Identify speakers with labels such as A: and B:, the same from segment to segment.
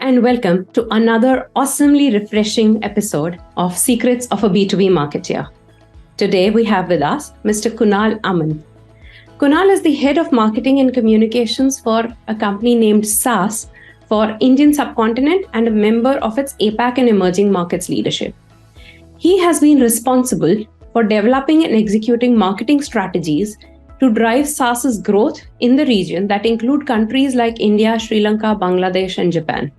A: and welcome to another awesomely refreshing episode of Secrets of a B2B Marketer. Today we have with us Mr. Kunal Aman. Kunal is the head of marketing and communications for a company named SAS for Indian subcontinent and a member of its APAC and emerging markets leadership. He has been responsible for developing and executing marketing strategies to drive SAS's growth in the region that include countries like India, Sri Lanka, Bangladesh, and Japan.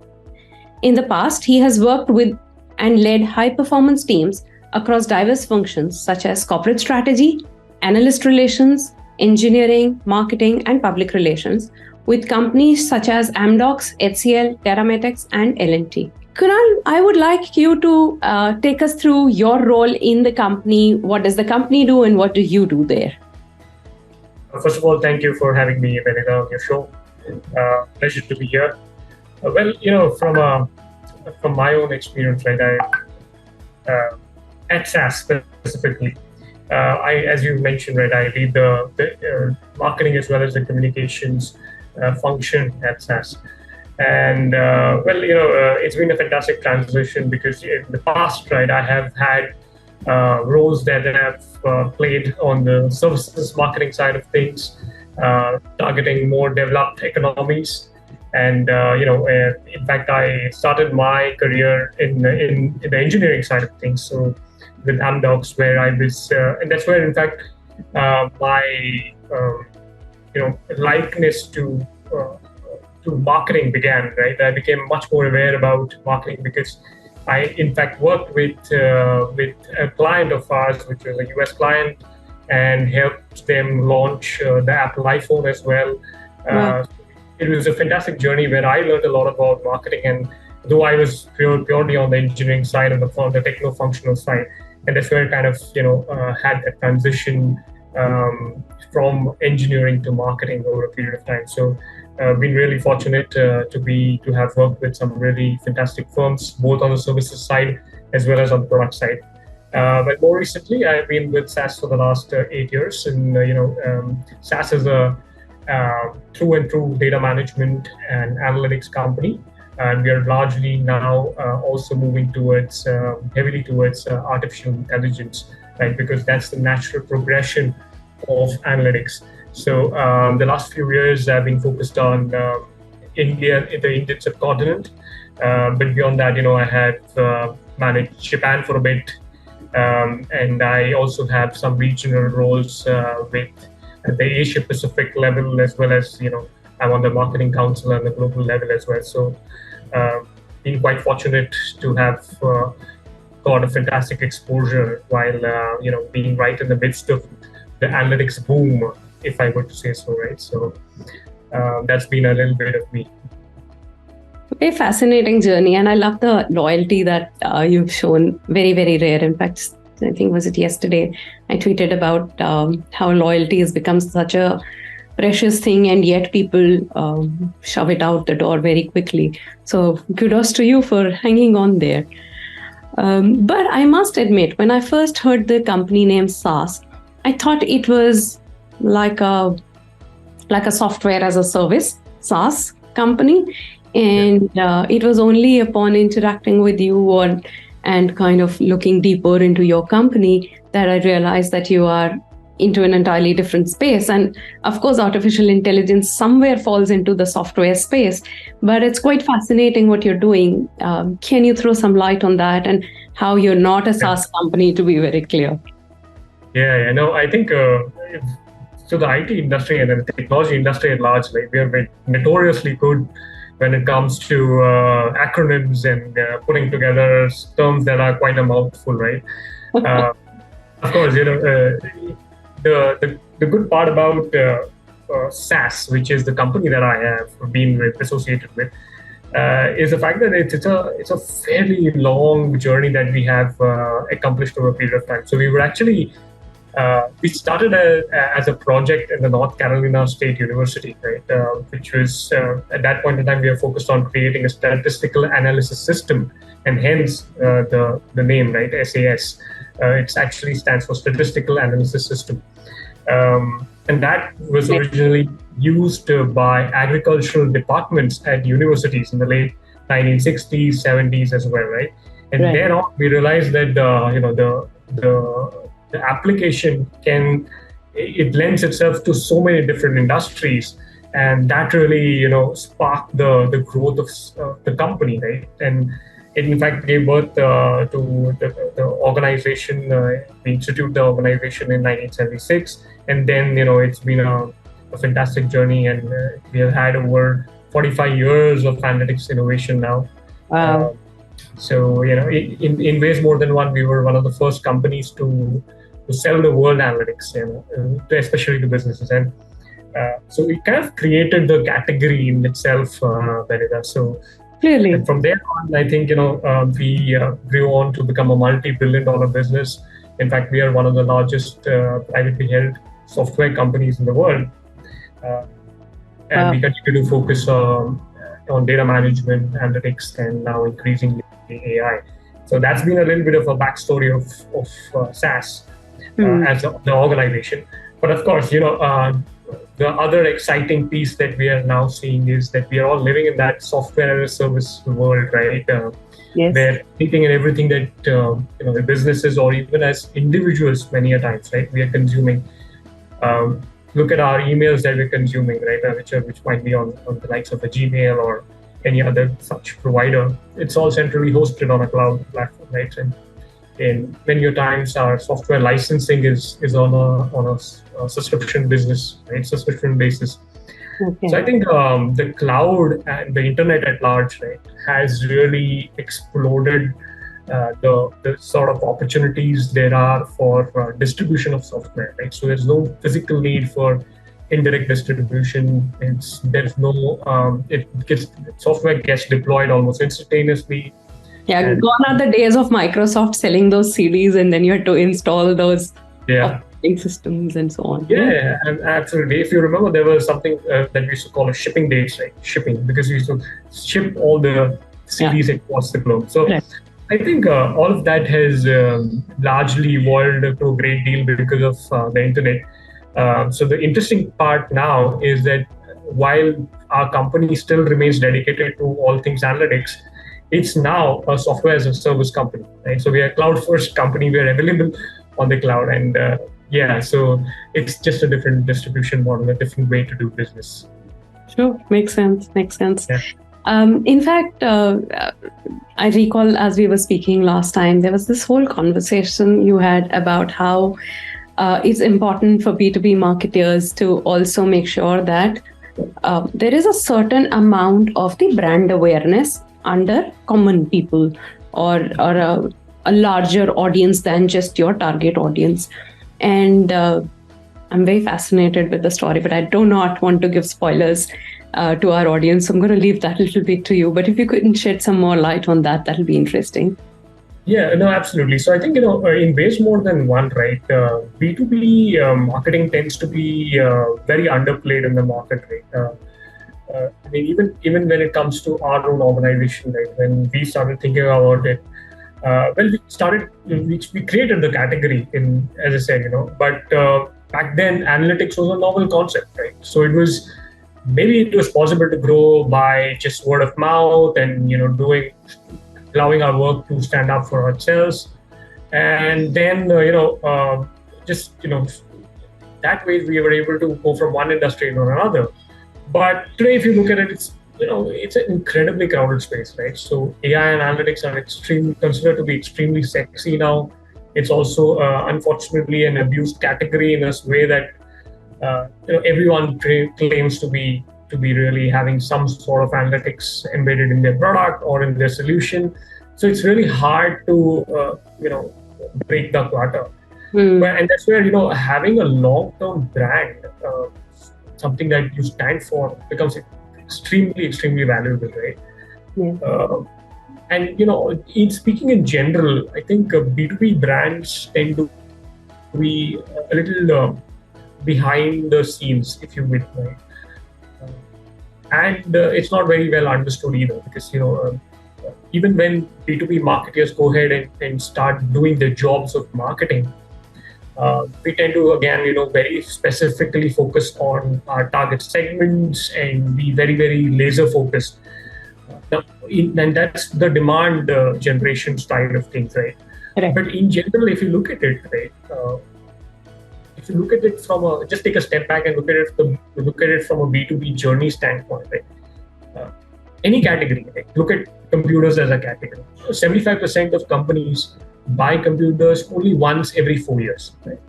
A: In the past, he has worked with and led high-performance teams across diverse functions such as corporate strategy, analyst relations, engineering, marketing, and public relations with companies such as Amdocs, HCL, Terrametex, and L&T. Kunal, I would like you to take us through your role in the company. What does the company do and what do you do there?
B: First of all, thank you for having me, Benita, on your show. Pleasure to be here. From my own experience, right, at SAS specifically, as you mentioned, right, I lead the marketing as well as the communications function at SAS. And it's been a fantastic transition because in the past, right, I have had roles that have played on the services marketing side of things, targeting more developed economies. And in fact, I started my career in the engineering side of things. So with Amdocs, where I was, and that's where, in fact, my likeness to marketing began. Right, I became much more aware about marketing because I, in fact, worked with a client of ours, which was a US client, and helped them launch the Apple iPhone as well.
A: Wow.
B: It was a fantastic journey where I learned a lot about marketing, and though I was purely on the engineering side and the techno-functional side, and that's where I kind of had that transition from engineering to marketing over a period of time. So been really fortunate to have worked with some really fantastic firms, both on the services side as well as on the product side. But more recently, I've been with SAS for the last 8 years, and SAS is a through and through data management and analytics company, and we are largely now also moving towards heavily towards artificial intelligence, right? Because that's the natural progression of analytics. So the last few years I've been focused on the Indian subcontinent, but beyond that, I have managed Japan for a bit, and I also have some regional roles with at the Asia Pacific level, as well as I'm on the marketing council and the global level as well. So been quite fortunate to have got a fantastic exposure while being right in the midst of the analytics boom, if I were to say so, right? So that's been a little bit of me.
A: Very fascinating journey, and I love the loyalty that you've shown. Very, very rare. In fact, I think was it yesterday, I tweeted about how loyalty has become such a precious thing, and yet people shove it out the door very quickly. So kudos to you for hanging on there. But I must admit, when I first heard the company name SAS, I thought it was like a software as a service SaaS company, and it was only upon interacting with you and kind of looking deeper into your company that I realized that you are into an entirely different space. And of course, artificial intelligence somewhere falls into the software space, but it's quite fascinating what you're doing. Can you throw some light on that and how you're not a SaaS company, to be very clear?
B: Yeah, no, I think so the IT industry and the technology industry at large, like, we are notoriously good when it comes to acronyms and putting together terms that are quite a mouthful, right? Of course, the good part about SAS, which is the company that I have been associated with, is the fact that it's a fairly long journey that we have accomplished over a period of time. So we were actually we started as a project in the North Carolina State University, right? Which was at that point in time we were focused on creating a statistical analysis system, and hence the name, right? SAS. It actually stands for Statistical Analysis System, and that was originally used by agricultural departments at universities in the late 1960s, 70s as well, right? And
A: Right.
B: then on, we realized that the application it lends itself to so many different industries, and that really sparked the growth of the company, right? And it in fact gave birth to the organization. We instituted the organization in 1976, and then it's been a fantastic journey, and we have had over 45 years of analytics innovation now.
A: Wow.
B: So in ways more than one, we were one of the first companies to sell the world analytics, especially to businesses, and so we kind of created the category in itself, Benita. So
A: Clearly.
B: and from there on, I think we grew on to become a multi-billion-dollar business. In fact, we are one of the largest privately held software companies in the world, and we continue to focus on data management, analytics, and now increasingly AI. So that's been a little bit of a backstory of SAS as the organization. But of course, the other exciting piece that we are now seeing is that we are all living in that software as a service world, right?
A: Yes.
B: Where anything and everything that the businesses or even as individuals, many a times, right, we are consuming. Look at our emails that we're consuming, right? Which might be on the likes of a Gmail or any other such provider. It's all centrally hosted on a cloud platform, right? And in many a times, our software licensing is on a subscription business, right? Subscription basis.
A: Okay.
B: So I think the cloud and the internet at large, right, has really exploded the sort of opportunities there are for distribution of software, right? So there's no physical need for indirect distribution. Software gets deployed almost instantaneously.
A: Yeah, gone are the days of Microsoft selling those CDs and then you had to install those operating systems and so on.
B: Yeah, absolutely. If you remember, there was something that we used to call a shipping dates, right? Shipping, because we used to ship all the CDs across the globe. So I think all of that has largely evolved to a great deal because of the internet. So the interesting part now is that while our company still remains dedicated to all things analytics, it's now a software as a service company, right? So we are a cloud first company. We are available on the cloud, and so it's just a different distribution model, a different way to do business.
A: Sure, makes sense.
B: Yeah.
A: In fact, I recall as we were speaking last time, there was this whole conversation you had about how it's important for B2B marketers to also make sure that there is a certain amount of the brand awareness under common people or a larger audience than just your target audience. And I'm very fascinated with the story, but I do not want to give spoilers to our audience. So I'm going to leave that a little bit to you. But if you could shed some more light on that, that'll be interesting.
B: Yeah, no, absolutely. So I think, in ways more than one, right, B2B marketing tends to be very underplayed in the market, right? I mean, even when it comes to our own organization, right, when we started thinking about it, we created the category as I said, but back then analytics was a novel concept, right? So it was possible to grow by just word of mouth and, allowing our work to stand up for ourselves. And then, that way we were able to go from one industry to another. But today, if you look at it, it's an incredibly crowded space, right? So AI and analytics are considered to be extremely sexy now. It's also, unfortunately, an abused category in a way that everyone claims to be really having some sort of analytics embedded in their product or in their solution. So it's really hard to break the clutter. And that's where having a long-term brand, something that you stand for, becomes extremely valuable, right?
A: Yeah.
B: And in speaking in general, I think B2B brands tend to be a little behind the scenes, if you will, right? And it's not very well understood either, because even when B2B marketers go ahead and start doing their jobs of marketing, we tend to, again, very specifically focus on our target segments and be very, very laser focused. And that's the demand generation side of things, right?
A: Correct.
B: But in general, if you look at it, right, if you look at it from just take a step back and look at it from a B2B journey standpoint, right? Any category, right? Look at computers as a category. 75% of companies buy computers only once every 4 years, right?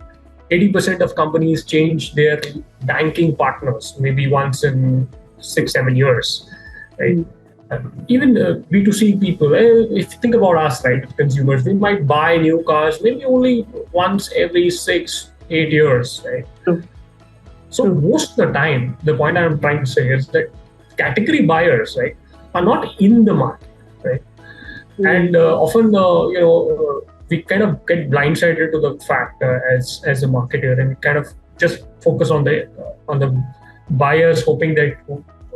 B: 80% of companies change their banking partners maybe once in 6-7 years, right? Even B2C people, if you think about us, right, consumers, we might buy new cars maybe only once every 6-8 years, right?
A: True.
B: So most of the time, the point I'm trying to say is that category buyers, right, are not in the market, right? And often, we kind of get blindsided to the fact as a marketer, and kind of just focus on the buyers, hoping that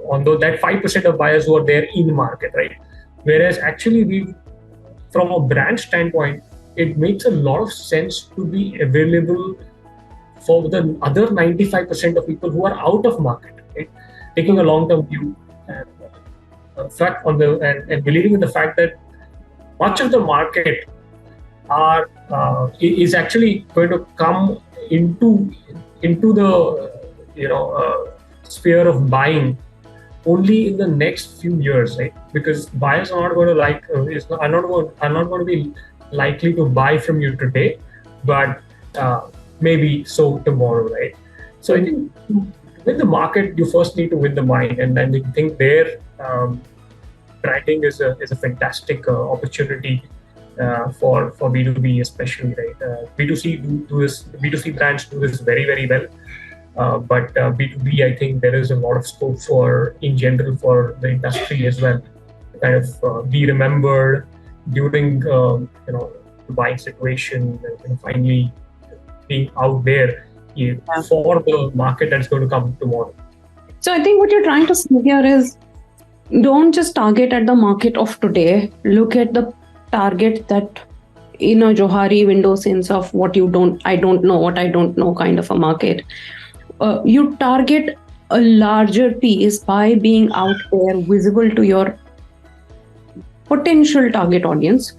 B: although that 5% of buyers who are there in the market, right? Whereas actually, from a brand standpoint, it makes a lot of sense to be available for the other 95% of people who are out of market, right? Taking a long-term view and fact and believing in the fact that much of the market is actually going to come into the sphere of buying only in the next few years, right? Because buyers are not going to are not going to be likely to buy from you today, but maybe so tomorrow, right? So I think to win the market, you first need to win the mind, and then I think there branding is a fantastic opportunity for B2B especially, right? B2C do this. B2C brands do this very, very well. But B2B, I think there is a lot of scope in general, for the industry as well, to kind of be remembered during, the buying situation, and finally being out there for the market that's going to come tomorrow.
A: So I think what you're trying to say here is, don't just target at the market of today. Look at the target that, in a Johari window sense of I don't know kind of a market. You target a larger piece by being out there, visible to your potential target audience,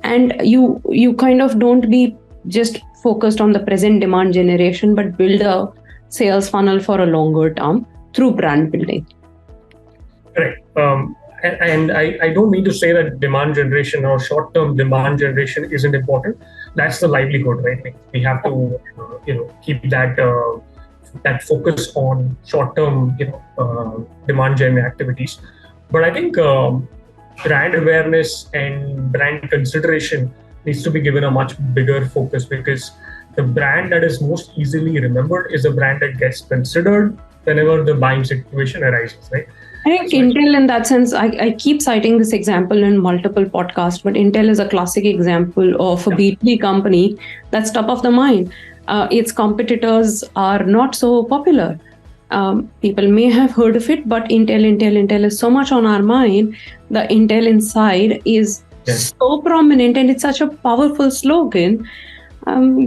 A: and you kind of don't be just focused on the present demand generation, but build a sales funnel for a longer term through brand building.
B: Correct. And I don't mean to say that demand generation or short-term demand generation isn't important. That's the livelihood, right? We have to, keep that focus on short-term, demand gen activities. But I think brand awareness and brand consideration needs to be given a much bigger focus, because the brand that is most easily remembered is a brand that gets considered whenever the buying situation arises, right?
A: I think Intel, in that sense, I keep citing this example in multiple podcasts, but Intel is a classic example of a B2B company that's top of the mind. Its competitors are not so popular. People may have heard of it, but Intel is so much on our mind. The Intel inside is so prominent, and it's such a powerful slogan.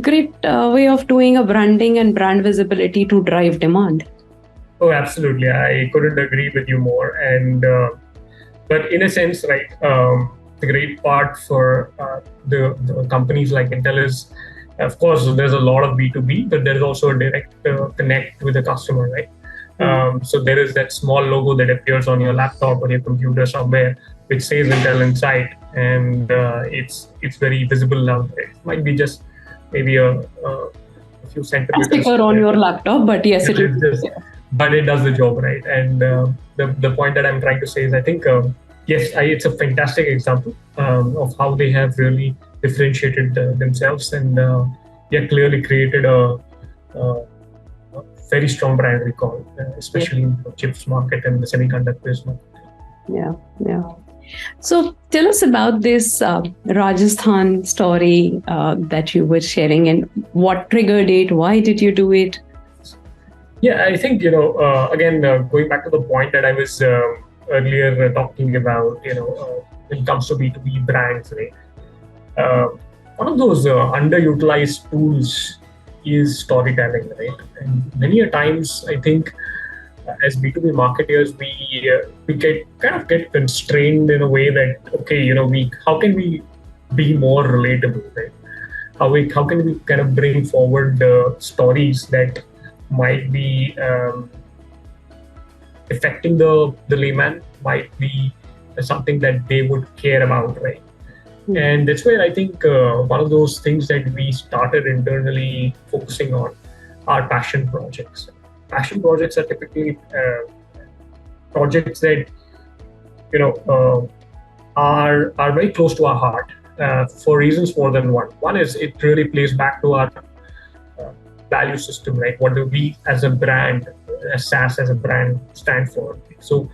A: Great way of doing a branding and brand visibility to drive demand.
B: Oh, absolutely. I couldn't agree with you more. And but in a sense, right, the great part for the companies like Intel is, of course, there's a lot of B2B, but there's also a direct connect with the customer, right? So there is that small logo that appears on your laptop or your computer somewhere, which says Intel inside, and it's very visible out there. It might be just maybe a few centimeters.
A: A sticker on your laptop, but yes, it is.
B: But it does the job, right? And the point that I'm trying to say is, I think, it's a fantastic example of how they have really differentiated themselves, and clearly created a very strong brand recall, especially in the chips market and the semiconductors market.
A: Yeah. So tell us about this Rajasthan story that you were sharing, and what triggered it. Why did you do it?
B: Yeah, I think, again, going back to the point that I was earlier talking about, when it comes to B2B brands, right? One of those underutilized tools is storytelling, right? And many a times, I think as B2B marketers, we get constrained in a way that, okay, we how can we be more relatable, right? How can we kind of bring forward stories that might be affecting the layman, might be something that they would care about, right? And that's where I think one of those things that we started internally focusing on are passion projects. Passion projects are typically projects that are very close to our heart for reasons more than one. One is it really plays back to our value system, right? What do we as a brand, as SAS as a brand, stand for? So,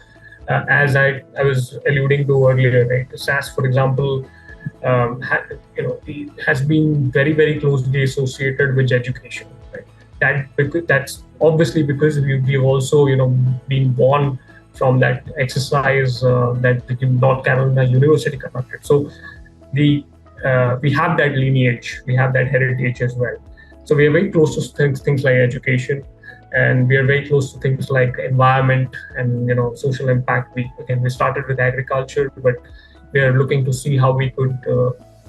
B: as I was alluding to earlier, right? SAS, for example, has been very, very closely associated with education. Right? That's obviously because we've also been born from that exercise that the North Carolina University conducted. So we have that lineage, we have that heritage as well. So we are very close to things like education, and we are very close to things like environment and social impact. We started with agriculture, but we are looking to see how we could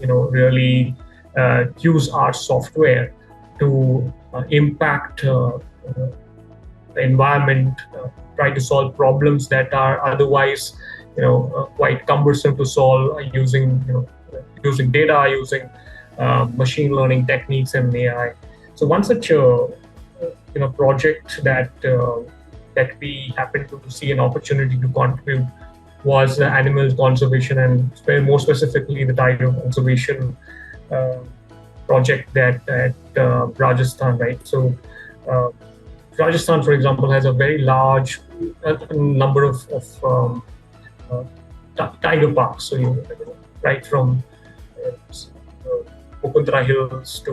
B: really use our software to impact the environment, try to solve problems that are otherwise quite cumbersome to solve using data, using machine learning techniques and AI. So one such project that we happened to see an opportunity to contribute was animal conservation, and more specifically the tiger conservation project that at Rajasthan, right? So Rajasthan, for example, has a very large number of tiger parks. So right from Mukundra Hills to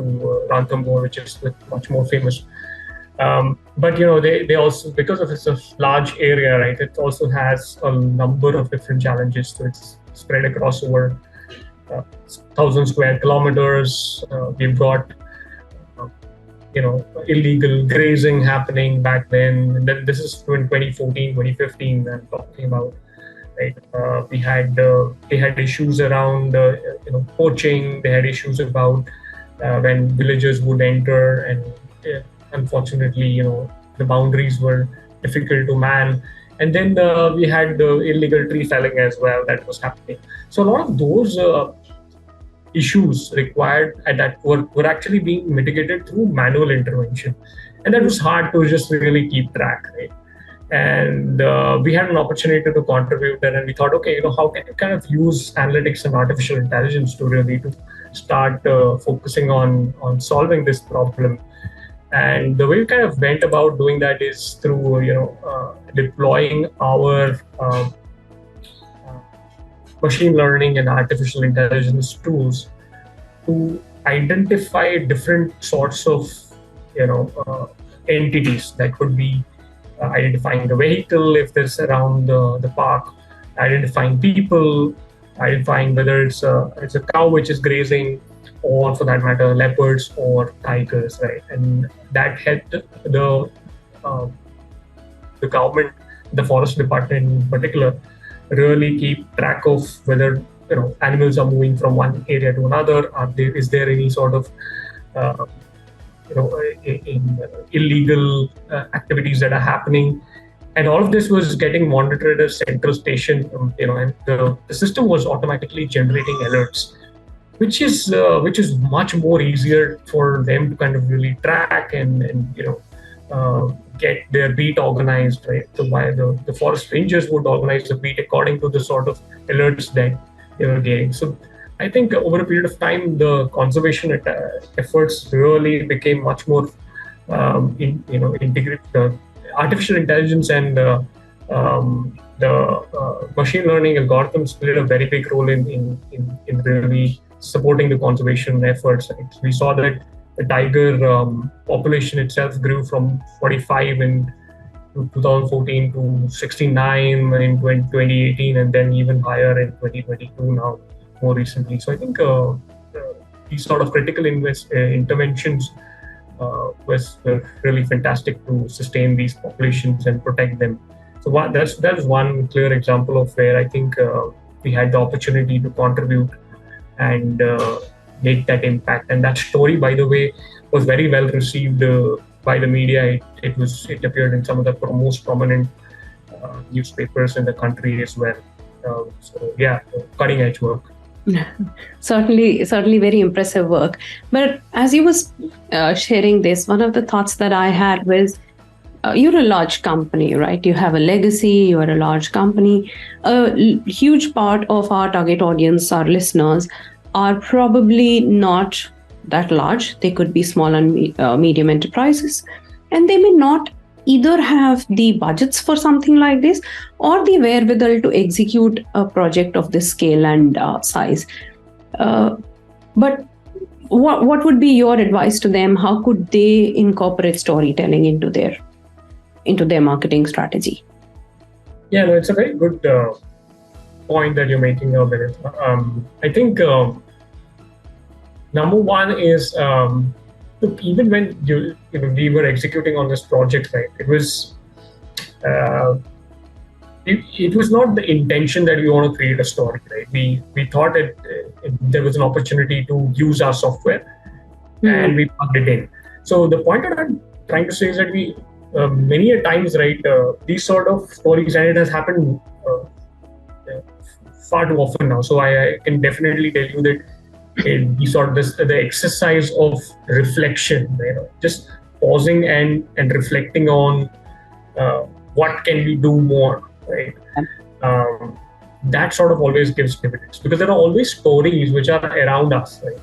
B: Ranthambore, which is much more famous. But they also, because of its a large area, right, it also has a number of different challenges. So it's spread across over 1,000 square kilometers. We've got illegal grazing happening back then. And then this is in 2014, 2015. I'm talking about. Right? They had issues around poaching. They had issues about when villagers would enter, and unfortunately, the boundaries were difficult to man. And then we had the illegal tree felling as well that was happening. So a lot of those issues required at that were actually being mitigated through manual intervention, and that was hard to just really keep track, right? And we had an opportunity to contribute there, and we thought, okay, how can you kind of use analytics and artificial intelligence to start focusing on solving this problem. And the way we kind of went about doing that is through deploying our machine learning and artificial intelligence tools to identify different sorts of entities that could be identifying the vehicle if there's around the park, identifying people, identifying whether it's a cow which is grazing, or for that matter, leopards or tigers, right? And that helped the government, the forest department in particular, really keep track of whether animals are moving from one area to another. Is there any sort of illegal activities that are happening, and all of this was getting monitored at a central station, and the system was automatically generating alerts, which is much more easier for them to kind of really track and get their beat organized, right? So why the forest rangers would organize the beat according to the sort of alerts that they were getting. So I think over a period of time, the conservation efforts really became much more integrated. The artificial intelligence and the machine learning algorithms played a very big role in really supporting the conservation efforts. Right? We saw that the tiger population itself grew from 45 in 2014 to 69 in 2018, and then even higher in 2022 now, more recently. So I think these sort of critical interventions was really fantastic to sustain these populations and protect them. So that's one clear example of where I think we had the opportunity to contribute and make that impact. And that story, by the way, was very well received by the media. It appeared in some of the most prominent newspapers in the country as well. So yeah, cutting edge work.
A: Certainly very impressive work. But as you was sharing this, one of the thoughts that I had was, you're a large company, right? You have a legacy, you are a large company. A huge part of our target audience, our listeners, are probably not that large. They could be small and medium enterprises, and they may not either have the budgets for something like this or the wherewithal to execute a project of this scale and size. But what would be your advice to them? How could they incorporate storytelling into their marketing strategy?
B: Yeah, no, it's a very good point that you're making now, Benita. I think number one is look, even when we were executing on this project, right? It was not the intention that we want to create a story, right? We thought there was an opportunity to use our software, and we plugged it in. So the point that I'm trying to say is that we many a times, right, these sort of stories, and it has happened far too often now. So I can definitely tell you that the exercise of reflection, just pausing and reflecting on what can we do more, right? That sort of always gives dividends, because there are always stories which are around us, right?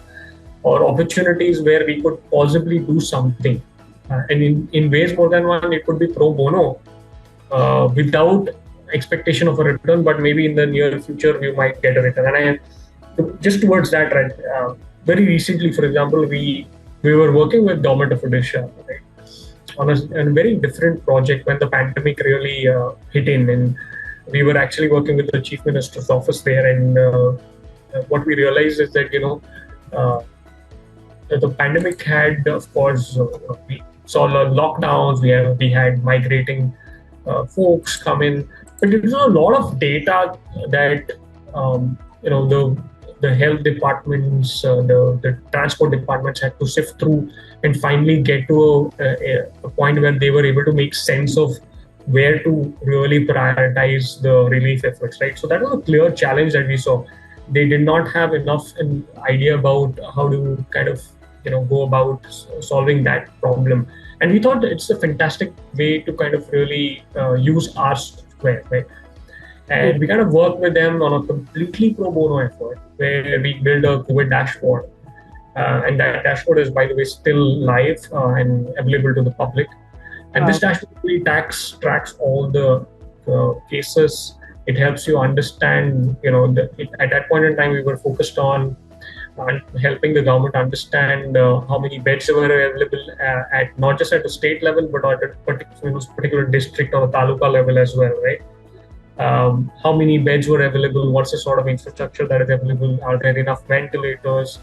B: Or opportunities where we could possibly do something. And in ways more than one, it could be pro bono, without expectation of a return, but maybe in the near future we might get a return. And just towards that, right? Very recently, for example, we were working with Government of Odisha, right, on a very different project when the pandemic really hit in, and we were actually working with the Chief Minister's office there. And what we realized is that the pandemic had, of course, we saw lockdowns. We had migrating folks come in, but there was a lot of data that the health departments, the transport departments had to sift through and finally get to a point where they were able to make sense of where to really prioritize the relief efforts, right? So that was a clear challenge that we saw. They did not have enough an idea about how to kind of go about solving that problem. And we thought it's a fantastic way to kind of really use our software, right? And we kind of worked with them on a completely pro bono effort where we build a COVID dashboard. And that dashboard is, by the way, still live and available to the public. And this dashboard really tracks all the cases. It helps you understand, at that point in time, we were focused on helping the government understand how many beds were available at not just at the state level, but at a particular district or taluka level as well, right? How many beds were available, what's the sort of infrastructure that is available, are there enough ventilators,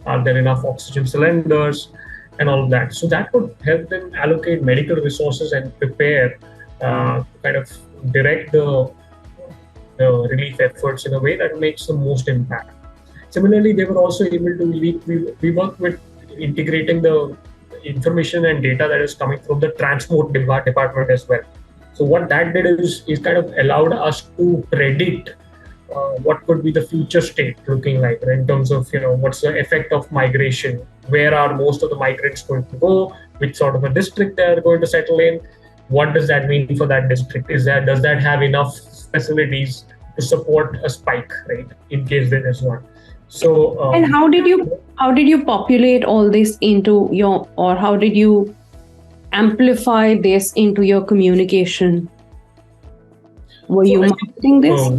B: are there enough oxygen cylinders, and all of that. So that would help them allocate medical resources and prepare, kind of direct the relief efforts in a way that makes the most impact. Similarly, they were also able to, we work with integrating the information and data that is coming from the transport department as well. So what that did is kind of allowed us to predict what could be the future state looking like, right, in terms of what's the effect of migration, where are most of the migrants going to go, which sort of a district they are going to settle in, what does that mean for that district? Does that have enough facilities to support a spike, right, in case there is one? So
A: and how did you populate all this into or how did you amplify this into your communication? Were you marketing this?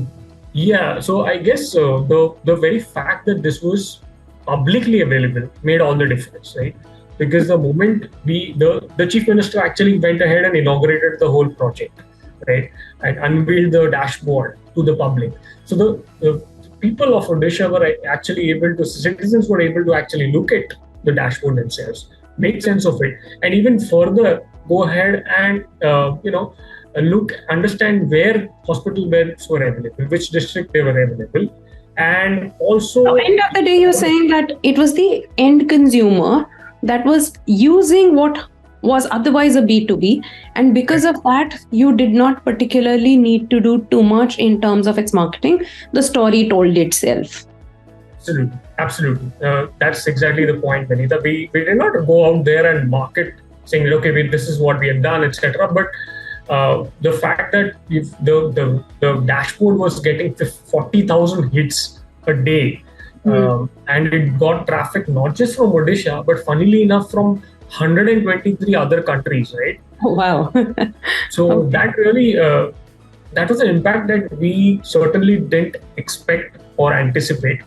B: Yeah, so I guess the very fact that this was publicly available made all the difference, right? Because the moment the Chief Minister actually went ahead and inaugurated the whole project, right, and unveiled the dashboard to the public. So the people of Odisha were actually citizens were able to actually look at the dashboard themselves, make sense of it, and even further go ahead and understand where hospital beds were available, which district they were available, and also.
A: So, end of the day, you're saying that it was the end consumer that was using what was otherwise a B2B, and because of that, you did not particularly need to do too much in terms of its marketing. The story told itself.
B: Absolutely. That's exactly the point, Benita. We did not go out there and market saying, okay, this is what we have done, etc. But the fact that if the dashboard was getting 40,000 hits a day, and it got traffic not just from Odisha, but funnily enough from 123 other countries, right?
A: Oh, wow.
B: So that really, that was an impact that we certainly didn't expect or anticipate.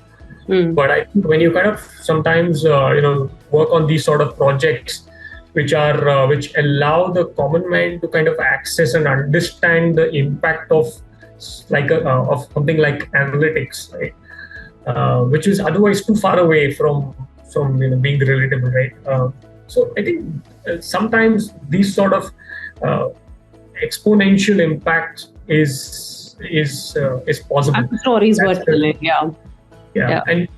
B: But I think when you kind of sometimes work on these sort of projects, which allow the common man to kind of access and understand the impact of something like analytics, right? Which is otherwise too far away from being relatable, right? So I think sometimes these sort of exponential impact is possible.
A: Stories were telling, yeah.
B: And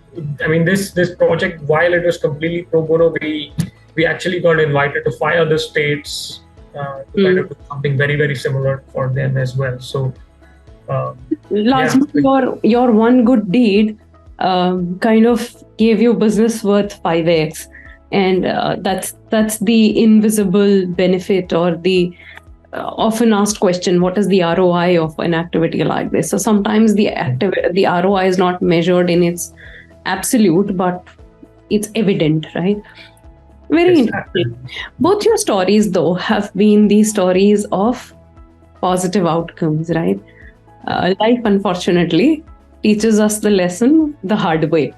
B: I mean this project, while it was completely pro bono, we actually got invited to 5 other states to kind of do something very, very similar for them as well. So
A: largely your one good deed kind of gave you business worth 5x, and that's the invisible benefit, or the often asked question, what is the ROI of an activity like this? So sometimes the ROI is not measured in its absolute, but it's evident, right? Very interesting. Both your stories, though, have been the stories of positive outcomes, right? Life, unfortunately, teaches us the lesson the hard way.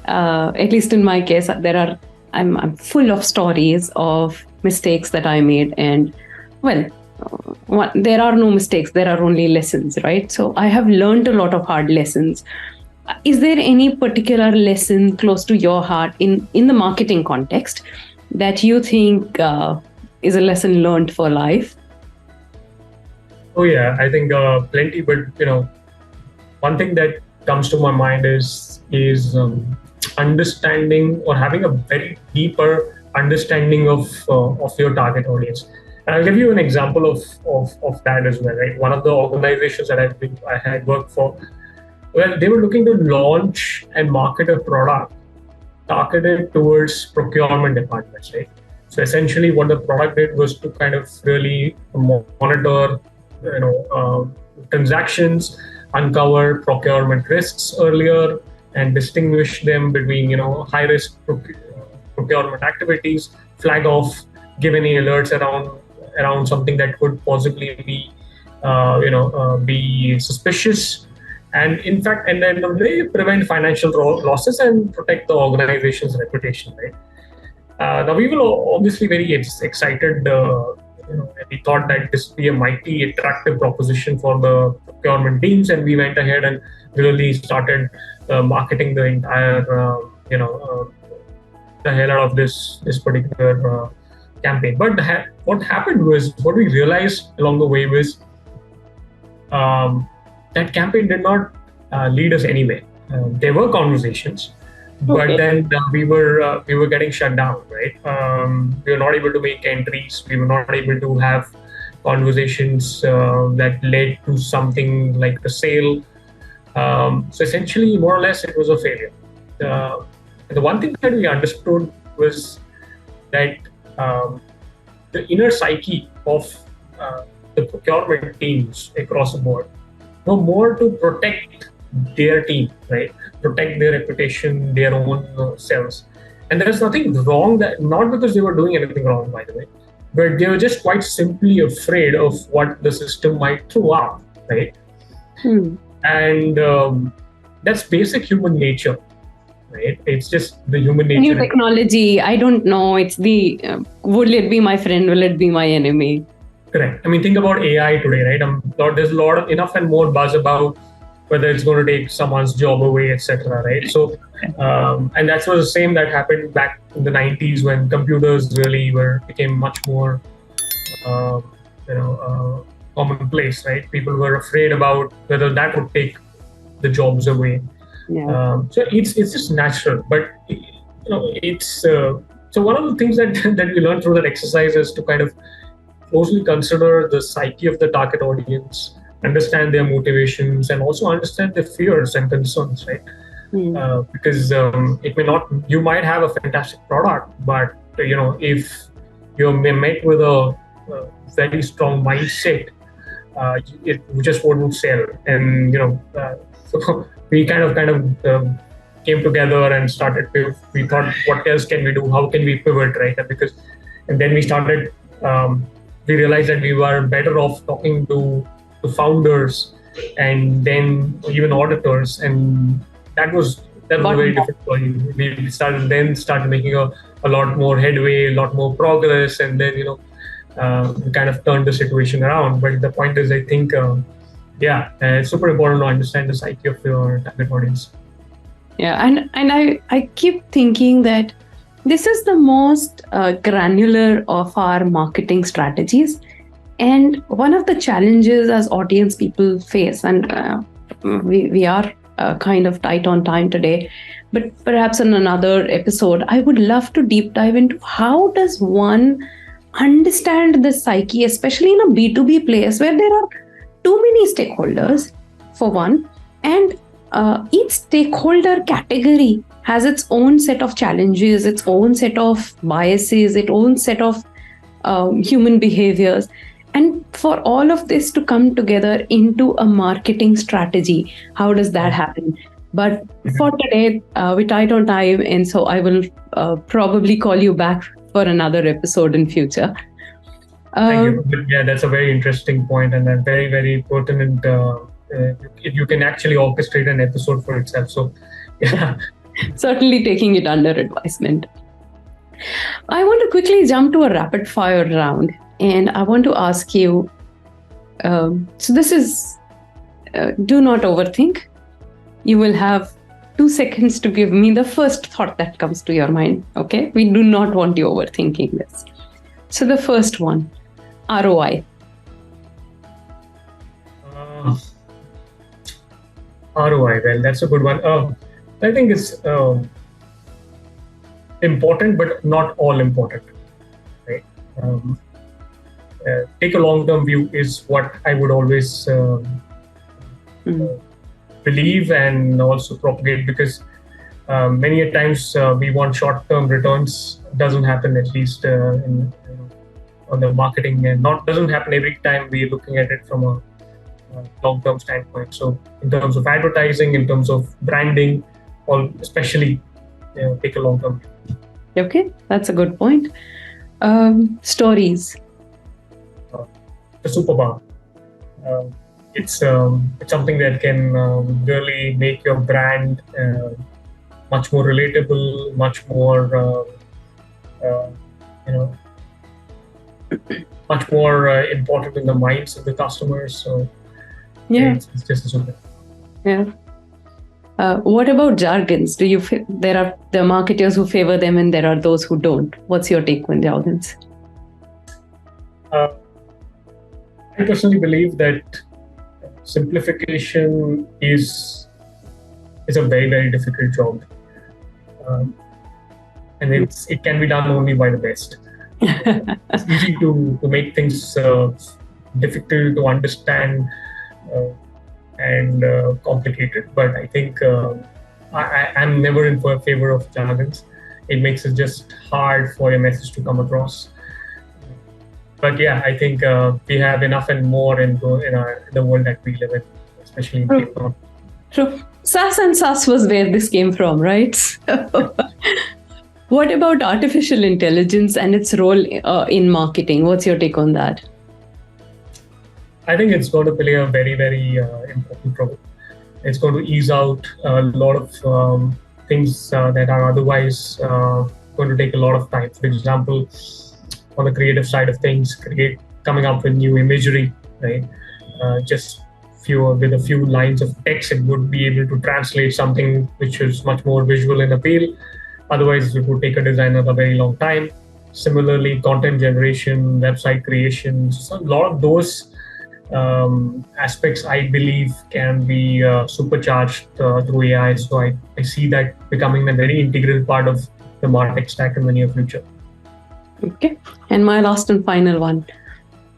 A: At least in my case, I'm full of stories of mistakes that I made, and there are no mistakes, there are only lessons, right? So I have learned a lot of hard lessons. Is there any particular lesson close to your heart in the marketing context that you think is a lesson learned for life?
B: Oh yeah, I think plenty. But one thing that comes to my mind is understanding, or having a very deeper understanding of your target audience. And I'll give you an example of that as well, right? One of the organizations that I had worked for, well, they were looking to launch and market a product targeted towards procurement departments, right? So essentially what the product did was to kind of really monitor, transactions, uncover procurement risks earlier, and distinguish them between, high risk procurement activities, flag off, give any alerts around something that could possibly be, be suspicious, and in fact, and then they prevent financial losses and protect the organization's reputation, right? Now we were obviously very excited. We thought that this would be a mighty attractive proposition for the procurement teams, and we went ahead and really started marketing the entire, the hell out of this particular campaign. But what happened was, what we realized along the way was that campaign did not lead us anywhere. There were conversations, but then we were getting shut down, right? We were not able to make entries. We were not able to have conversations that led to something like a sale. So essentially, more or less, it was a failure. And the one thing that we understood was that the inner psyche of the procurement teams across the board were more to protect their team, right? Protect their reputation, their own selves. And there's nothing wrong, that not because they were doing anything wrong, by the way, but they were just quite simply afraid of what the system might throw out, right? And that's basic human nature, right? It's just the human nature.
A: New technology, I don't know. It's the, will it be my friend? Will it be my enemy?
B: Correct. I mean, think about AI today, right? There's enough and more buzz about whether it's going to take someone's job away, etc. Right? So, and that was the same that happened back in the 90s when computers really became much more, uh, commonplace. Right? People were afraid about whether that would take the jobs away.
A: Yeah.
B: So it's just natural, but it's so one of the things that that we learned through that exercise is to kind of closely consider the psyche of the target audience, understand their motivations, and also understand their fears and concerns, right? Because it may not, you might have a fantastic product, but if you're met with a very strong mindset, it just won't sell. And so we kind of came together and started. We thought, what else can we do? How can we pivot, right? And then we started. We realized that we were better off talking to founders and then even auditors, and that was a very different story. We started making a lot more headway, a lot more progress, and then we kind of turned the situation around. But the point is, I think it's super important to understand the psyche of your target audience.
A: Yeah, and I keep thinking that this is the most granular of our marketing strategies. And one of the challenges as audience people face, and we are kind of tight on time today, but perhaps in another episode, I would love to deep dive into how does one understand the psyche, especially in a B2B place where there are too many stakeholders, for one, and each stakeholder category has its own set of challenges, its own set of biases, its own set of human behaviors. And for all of this to come together into a marketing strategy, how does that happen? But for today, we're tight on time, and so I will probably call you back for another episode in future.
B: Thank you. Yeah, that's a very interesting point and a very, very pertinent. You can actually orchestrate an episode for itself. So, yeah.
A: Certainly taking it under advisement. I want to quickly jump to a rapid fire round, and I want to ask you, so this is, do not overthink. You will have 2 seconds to give me the first thought that comes to your mind, okay? We do not want you overthinking this. So the first one, ROI.
B: ROI, well, that's a good one. I think it's important, but not all important, right? Take a long-term view is what I would always believe and also propagate, because many a times we want short-term returns. Doesn't happen, at least on the marketing, and doesn't happen every time we're looking at it from a long-term standpoint. So in terms of advertising, in terms of branding, especially take a long-term view.
A: Okay, that's a good point. Stories.
B: The superpower. It's something that can really make your brand much more relatable, much more much more important in the minds of the customers. So
A: yeah,
B: it's just a super.
A: Yeah. What about jargons? There are the marketers who favor them and there are those who don't. What's your take on jargons?
B: I personally believe that simplification is a very, very difficult job, and it can be done only by the best. It's easy to make things difficult to understand and complicated, but I think I'm never in favor of jargons. It makes it just hard for your message to come across. But yeah, I think we have enough and more in the world that we live in, especially in technology.
A: True. SAS and SAS was where this came from, right? What about artificial intelligence and its role in marketing? What's your take on that?
B: I think it's going to play a very, very important role. It's going to ease out a lot of things that are otherwise going to take a lot of time. For example, on the creative side of things, coming up with new imagery, right? Just with a few lines of text, it would be able to translate something which is much more visual in appeal. Otherwise, it would take a designer a very long time. Similarly, content generation, website creation, so a lot of those aspects I believe can be supercharged through AI. So I see that becoming a very integral part of the MarTech stack in the near future.
A: Okay. And my last and final one,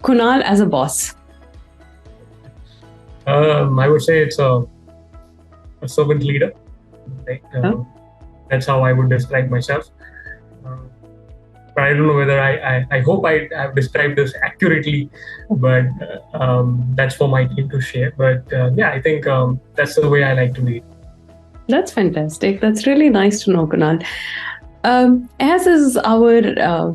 A: Kunal as a boss.
B: I would say it's a servant leader. Right? That's how I would describe myself. But I don't know whether I hope I have described this accurately, but that's for my team to share. But yeah, I think that's the way I like to lead.
A: That's fantastic. That's really nice to know, Kunal. As is our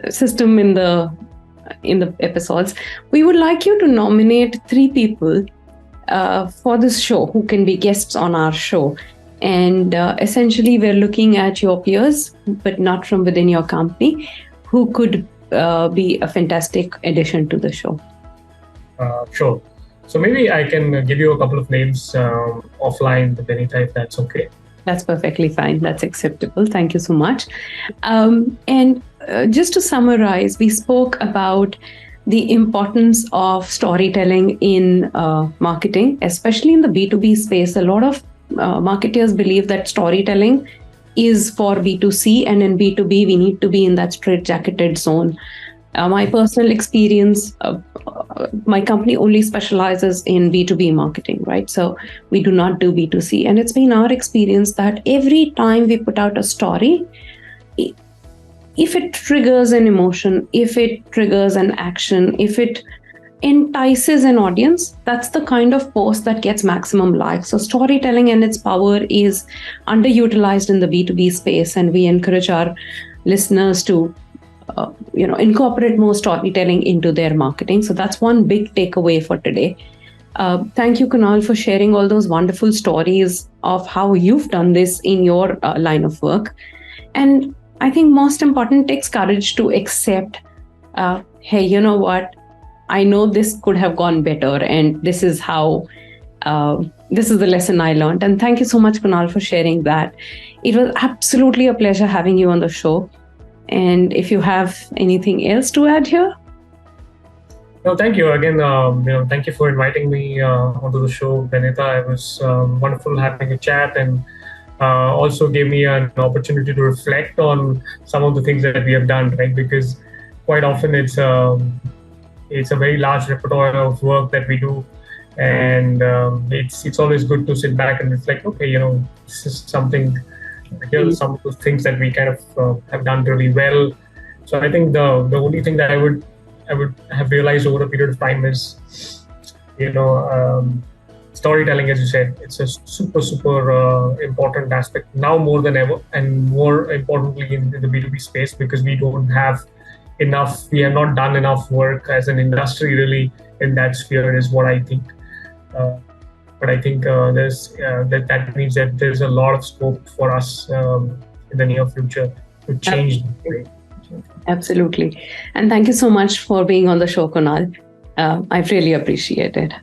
A: system in the episodes, we would like you to nominate 3 people for this show who can be guests on our show. And essentially, we're looking at your peers, but not from within your company, who could be a fantastic addition to the show.
B: Sure. So maybe I can give you a couple of names offline, Benita, if that's okay.
A: That's perfectly fine. That's acceptable. Thank you so much. And just to summarize, we spoke about the importance of storytelling in marketing, especially in the B2B space. A lot of marketers believe that storytelling is for B2C, and in B2B, we need to be in that straight-jacketed zone. My personal experience, my company only specializes in B2B marketing, right? So we do not do B2C. And it's been our experience that every time we put out a story, if it triggers an emotion, if it triggers an action, if it entices an audience, that's the kind of post that gets maximum likes. So storytelling and its power is underutilized in the B2B space, and we encourage our listeners to incorporate more storytelling into their marketing. So that's one big takeaway for today. Thank you, Kunal, for sharing all those wonderful stories of how you've done this in your line of work. And I think most important, takes courage to accept, hey, you know what? I know this could have gone better, and this is how, this is the lesson I learned. And thank you so much, Kunal, for sharing that. It was absolutely a pleasure having you on the show. And if you have anything else to add here?
B: No, thank you again. Thank you for inviting me onto the show, Benita. It was wonderful having a chat, and also gave me an opportunity to reflect on some of the things that we have done, right? Because quite often it's a very large repertoire of work that we do, and it's always good to sit back and reflect. Okay, this is something. Here are some of the things that we kind of have done really well. So I think the only thing that I would have realized over a period of time is, storytelling, as you said, it's a super important aspect now more than ever, and more importantly in the B2B space, because we don't have enough. We have not done enough work as an industry really in that sphere, is what I think. But I think that means that there's a lot of scope for us in the near future to change.
A: Absolutely. And thank you so much for being on the show, Kunal. I really appreciate it.